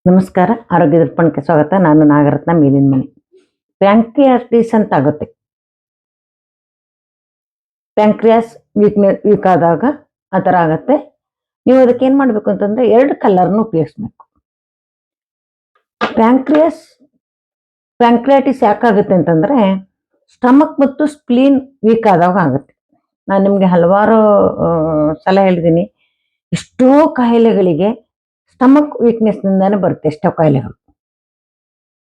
ನಮಸ್ಕಾರ, ಆರೋಗ್ಯ ದರ್ಪಣಕ್ಕೆ ಸ್ವಾಗತ. ನಾನು ನಾಗರತ್ನ, ಮೇಲಿನ ಮನೆ. ಪ್ಯಾಂಕ್ರಿಯಾಟಿಸ್ ಅಂತ ಆಗುತ್ತೆ. ಪ್ಯಾಂಕ್ರಿಯಾಸ್ ವೀಕ್ ಆದಾಗ ಆ ಥರ ಆಗುತ್ತೆ. ನೀವು ಅದಕ್ಕೆ ಏನು ಮಾಡಬೇಕು ಅಂತಂದ್ರೆ 2 ಕಲರ್ನ ಉಪಯೋಗಿಸ್ಬೇಕು. ಪ್ಯಾಂಕ್ರಿಯಾಟಿಸ್ ಯಾಕಾಗುತ್ತೆ ಅಂತಂದ್ರೆ ಸ್ಟಮಕ್ ಮತ್ತು ಸ್ಪ್ಲೀನ್ ವೀಕ್ ಆದಾಗ ಆಗುತ್ತೆ. ನಾನು ನಿಮಗೆ ಹಲವಾರು ಸಲ ಹೇಳಿದ್ದೀನಿ, ಎಷ್ಟೋ ಕಾಯಿಲೆಗಳಿಗೆ ಸ್ಟಮಕ್ ವೀಕ್ನೆಸ್ನಿಂದಾನೇ ಬರುತ್ತೆ.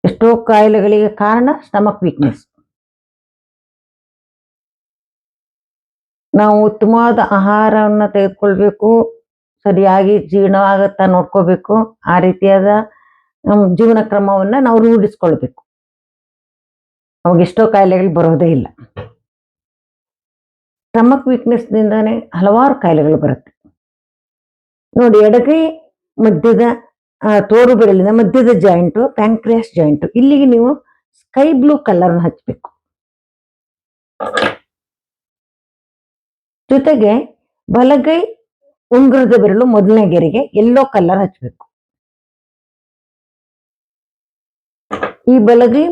ಎಷ್ಟೋ ಕಾಯಿಲೆಗಳಿಗೆ ಕಾರಣ ಸ್ಟಮಕ್ ವೀಕ್ನೆಸ್. ನಾವು ಉತ್ತಮವಾದ ಆಹಾರವನ್ನು ತೆಗೆದುಕೊಳ್ಬೇಕು, ಸರಿಯಾಗಿ ಜೀರ್ಣವಾಗುತ್ತಾ ನೋಡ್ಕೋಬೇಕು. ಆ ರೀತಿಯಾದ ಜೀವನ ಕ್ರಮವನ್ನು ನಾವು ರೂಢಿಸ್ಕೊಳ್ಬೇಕು. ಅವಾಗ ಎಷ್ಟೋ ಕಾಯಿಲೆಗಳು ಬರೋದೇ ಇಲ್ಲ. ಸ್ಟಮಕ್ ವೀಕ್ನೆಸ್ನಿಂದಾನೇ ಹಲವಾರು ಕಾಯಿಲೆಗಳು ಬರುತ್ತೆ. ನೋಡಿ, ಎಡಗೈ ಮಧ್ಯದ ತೋರು ಬೆರಳಿನ ಮಧ್ಯದ ಜಾಯಿಂಟು ಪ್ಯಾಂಕ್ರಿಯಾಸ್ ಜಾಯಿಂಟು, ಇಲ್ಲಿಗೆ ನೀವು ಸ್ಕೈ ಬ್ಲೂ ಕಲರ್ನ ಹಚ್ಚಬೇಕು. ಜೊತೆಗೆ ಬಲಗೈ ಉಂಗುರದ ಬೆರಳು ಮೊದಲನೇ ಗೆರೆಗೆ ಯೆಲ್ಲೋ ಕಲರ್ ಹಚ್ಚಬೇಕು. ಈ ಬಲಗೈ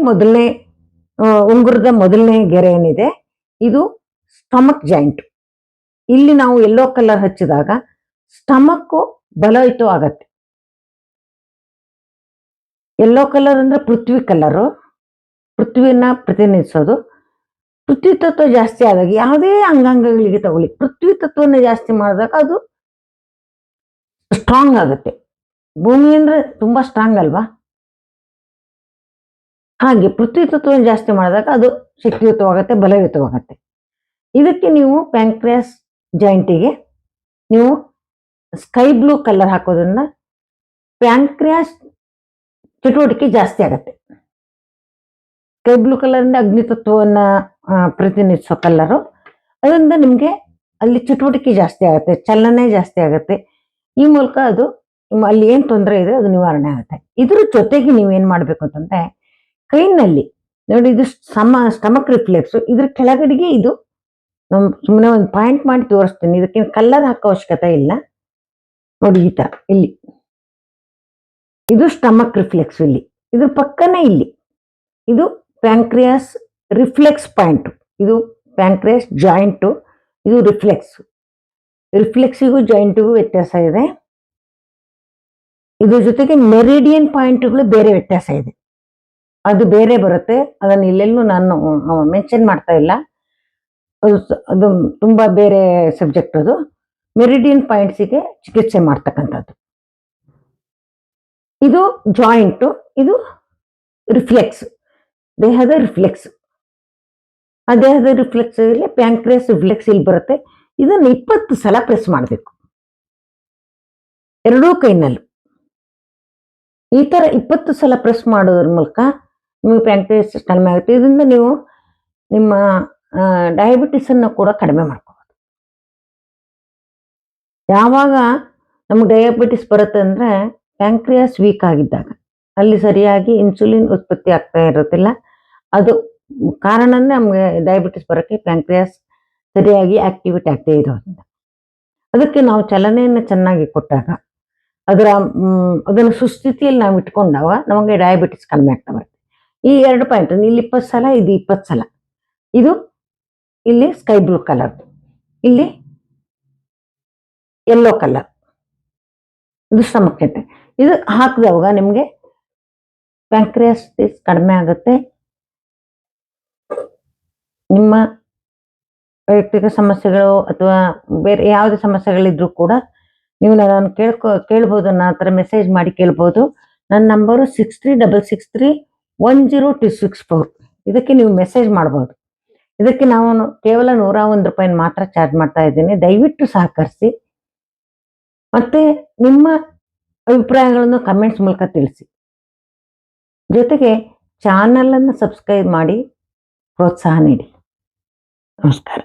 ಉಂಗುರದ ಮೊದಲನೇ ಗೆರೆ ಏನಿದೆ, ಇದು ಸ್ಟಮಕ್ ಜಾಯಿಂಟ್. ಇಲ್ಲಿ ನಾವು ಯೆಲ್ಲೋ ಕಲರ್ ಹಚ್ಚಿದಾಗ ಸ್ಟಮಕ್ ಬಲಯುತ ಆಗತ್ತೆ. ಯೆಲ್ಲೋ ಕಲರ್ ಅಂದ್ರೆ ಪೃಥ್ವಿ ಕಲರು, ಪೃಥ್ವಿಯನ್ನ ಪ್ರತಿನಿಧಿಸೋದು. ಪೃಥ್ವಿ ತತ್ವ ಜಾಸ್ತಿ ಆದಾಗ ಯಾವುದೇ ಅಂಗಾಂಗಗಳಿಗೆ ತಗೊಳ್ಳಿ, ಪೃಥ್ವಿ ತತ್ವನ ಜಾಸ್ತಿ ಮಾಡಿದಾಗ ಅದು ಸ್ಟ್ರಾಂಗ್ ಆಗುತ್ತೆ. ಭೂಮಿ ಅಂದ್ರೆ ತುಂಬಾ ಸ್ಟ್ರಾಂಗ್ ಅಲ್ವಾ? ಹಾಗೆ ಪೃಥ್ವಿ ತತ್ವನ ಜಾಸ್ತಿ ಮಾಡಿದಾಗ ಅದು ಶಕ್ತಿಯುತವಾಗತ್ತೆ, ಬಲಯುತವಾಗತ್ತೆ. ಇದಕ್ಕೆ ನೀವು ಪ್ಯಾಂಕ್ರಿಯಾಸ್ ಜಾಯಿಂಟಿಗೆ ನೀವು ಸ್ಕೈ ಬ್ಲೂ ಕಲರ್ ಹಾಕೋದ್ರಿಂದ ಪ್ಯಾಂಕ್ರಿಯಾಸ್ ಚಟುವಟಿಕೆ ಜಾಸ್ತಿ ಆಗತ್ತೆ. ಸ್ಕೈ ಬ್ಲೂ ಕಲರ್ ಅಂದ್ರೆ ಅಗ್ನಿ ತತ್ವವನ್ನ ಪ್ರತಿನಿಧಿಸೋ ಕಲರು. ಅದರಿಂದ ನಿಮ್ಗೆ ಅಲ್ಲಿ ಚಟುವಟಿಕೆ ಜಾಸ್ತಿ ಆಗುತ್ತೆ, ಚಲನೆ ಜಾಸ್ತಿ ಆಗುತ್ತೆ. ಈ ಮೂಲಕ ಅದು ಅಲ್ಲಿ ಏನ್ ತೊಂದರೆ ಇದೆ ಅದು ನಿವಾರಣೆ ಆಗುತ್ತೆ. ಇದ್ರ ಜೊತೆಗೆ ನೀವೇನ್ ಮಾಡ್ಬೇಕು ಅಂತಂದ್ರೆ, ಕೈನಲ್ಲಿ ನೋಡಿ, ಇದು ಸ್ಟಮಕ್ ರಿಫ್ಲೆಕ್ಸ್. ಇದ್ರ ಕೆಳಗಡೆಗೆ ಇದು ಸುಮ್ಮನೆ ಒಂದು ಪಾಯಿಂಟ್ ಮಾಡಿ ತೋರಿಸ್ತೀನಿ. ಇದಕ್ಕೆ ಕಲರ್ ಹಾಕೋ ಅವಶ್ಯಕತೆ ಇಲ್ಲ. ನೋಡಿ, ಈ ತರ ಇಲ್ಲಿ ಇದು ಸ್ಟಮಕ್ ರಿಫ್ಲೆಕ್ಸ್. ಇಲ್ಲಿ ಇದ್ರ ಪಕ್ಕನೇ ಇಲ್ಲಿ ಇದು ಪ್ಯಾಂಕ್ರಿಯಾಸ್ ರಿಫ್ಲೆಕ್ಸ್ ಪಾಯಿಂಟ್. ಇದು ಪ್ಯಾಂಕ್ರಿಯಾಸ್ ಜಾಯಿಂಟು, ಇದು ರಿಫ್ಲೆಕ್ಸಿಗೂ ಜಾಯಿಂಟಿಗೂ ವ್ಯತ್ಯಾಸ ಇದೆ. ಇದ್ರ ಜೊತೆಗೆ ಮೆರಿಡಿಯನ್ ಪಾಯಿಂಟ್ಗಳು ಬೇರೆ ವ್ಯತ್ಯಾಸ ಇದೆ, ಅದು ಬೇರೆ ಬರುತ್ತೆ. ಅದನ್ನು ಇಲ್ಲೆಲ್ಲೂ ನಾನು ಮೆನ್ಷನ್ ಮಾಡ್ತಾ ಇಲ್ಲ, ಅದು ತುಂಬಾ ಬೇರೆ ಸಬ್ಜೆಕ್ಟ್. ಅದು ಮೆರಿಡಿಯನ್ ಪಾಯಿಂಟ್ಸಿಗೆ ಚಿಕಿತ್ಸೆ ಮಾಡ್ತಕ್ಕಂಥದ್ದು. ಇದು ಜಾಯಿಂಟು, ಇದು ರಿಫ್ಲೆಕ್ಸ್, ದೇಹದ ರಿಫ್ಲೆಕ್ಸ್. ಆ ದೇಹದ ರಿಫ್ಲೆಕ್ಸ್ ಇಲ್ಲಿ ಪ್ಯಾಂಕ್ರಿಯಾಸ್ ರಿಫ್ಲೆಕ್ಸ್ ಇಲ್ಲಿ ಬರುತ್ತೆ. ಇದನ್ನು 20 ಸಲ ಪ್ರೆಸ್ ಮಾಡಬೇಕು, ಎರಡೂ ಕೈನಲ್ಲೂ. ಈ ತರ 20 ಸಲ ಪ್ರೆಸ್ ಮಾಡೋದ್ರ ಮೂಲಕ ನಿಮಗೆ ಪ್ಯಾಂಕ್ರಿಯಾಸ್ ಕಡಿಮೆ ಆಗುತ್ತೆ. ಇದರಿಂದ ನೀವು ನಿಮ್ಮ ಡಯಾಬಿಟಿಸ್ ಅನ್ನು ಕೂಡ ಕಡಿಮೆ ಮಾಡ್ಕೋಬಹುದು. ಯಾವಾಗ ನಮ್ಗೆ ಡಯಾಬಿಟಿಸ್ ಬರುತ್ತೆ ಅಂದ್ರೆ ಪ್ಯಾಂಕ್ರಿಯಾಸ್ ವೀಕ್ ಆಗಿದ್ದಾಗ, ಅಲ್ಲಿ ಸರಿಯಾಗಿ ಇನ್ಸುಲಿನ್ ಉತ್ಪತ್ತಿ ಆಗ್ತಾ ಇರೋದಿಲ್ಲ. ಅದು ಕಾರಣನೇ ನಮ್ಗೆ ಡಯಾಬಿಟಿಸ್ ಬರೋಕ್ಕೆ ಪ್ಯಾಂಕ್ರಿಯಾಸ್ ಸರಿಯಾಗಿ ಆಕ್ಟಿವೇಟ್ ಆಗ್ತಾ ಇರೋದ್ರಿಂದ. ಅದಕ್ಕೆ ನಾವು ಚಲನೆಯನ್ನು ಚೆನ್ನಾಗಿ ಕೊಟ್ಟಾಗ, ಅದನ್ನು ಸುಸ್ಥಿತಿಯಲ್ಲಿ ನಾವು ಇಟ್ಕೊಂಡಾಗ ನಮಗೆ ಡಯಾಬಿಟಿಸ್ ಕಡಿಮೆ ಆಗ್ತಾ ಬರುತ್ತೆ. ಈ 2 ಪಾಯಿಂಟ್, ಇಲ್ಲಿ 20 ಸಲ, ಇದು 20 ಸಲ. ಇದು ಇಲ್ಲಿ ಸ್ಕೈ ಬ್ಲೂ ಕಲರ್, ಇಲ್ಲಿ ಯೆಲ್ಲೋ ಕಲರ್, ಇದು ಸ್ಟಮಕ್ ಕೆಟ್ಟೆ. ಇದು ಹಾಕಿದವಾಗ ನಿಮಗೆ ಪ್ಯಾಂಕ್ರಿಯಾಟಿಸ್ ಕಡಿಮೆ ಆಗುತ್ತೆ. ನಿಮ್ಮ ವೈಯಕ್ತಿಕ ಸಮಸ್ಯೆಗಳು ಅಥವಾ ಬೇರೆ ಯಾವುದೇ ಸಮಸ್ಯೆಗಳಿದ್ರೂ ಕೂಡ ನೀವು ನಾನು ಕೇಳ್ಬೋದು. ನನ್ನ ಹತ್ರ ಮೆಸೇಜ್ ಮಾಡಿ ಕೇಳ್ಬೋದು. ನನ್ನ ನಂಬರು 6366310264. ಇದಕ್ಕೆ ನೀವು ಮೆಸೇಜ್ ಮಾಡ್ಬೋದು. ಇದಕ್ಕೆ ನಾವು ಕೇವಲ 101 ರೂಪಾಯಿ ಮಾತ್ರ ಚಾರ್ಜ್ ಮಾಡ್ತಾ ಇದ್ದೀನಿ. ದಯವಿಟ್ಟು ಸಹಕರಿಸಿ. ಮತ್ತೆ ನಿಮ್ಮ ಅಭಿಪ್ರಾಯಗಳನ್ನು ಕಮೆಂಟ್ಸ್ ಮೂಲಕ ತಿಳಿಸಿ. ಜೊತೆಗೆ ಚಾನಲ್ ಅನ್ನು ಸಬ್ಸ್ಕ್ರೈಬ್ ಮಾಡಿ ಪ್ರೋತ್ಸಾಹ ನೀಡಿ. ನಮಸ್ಕಾರ.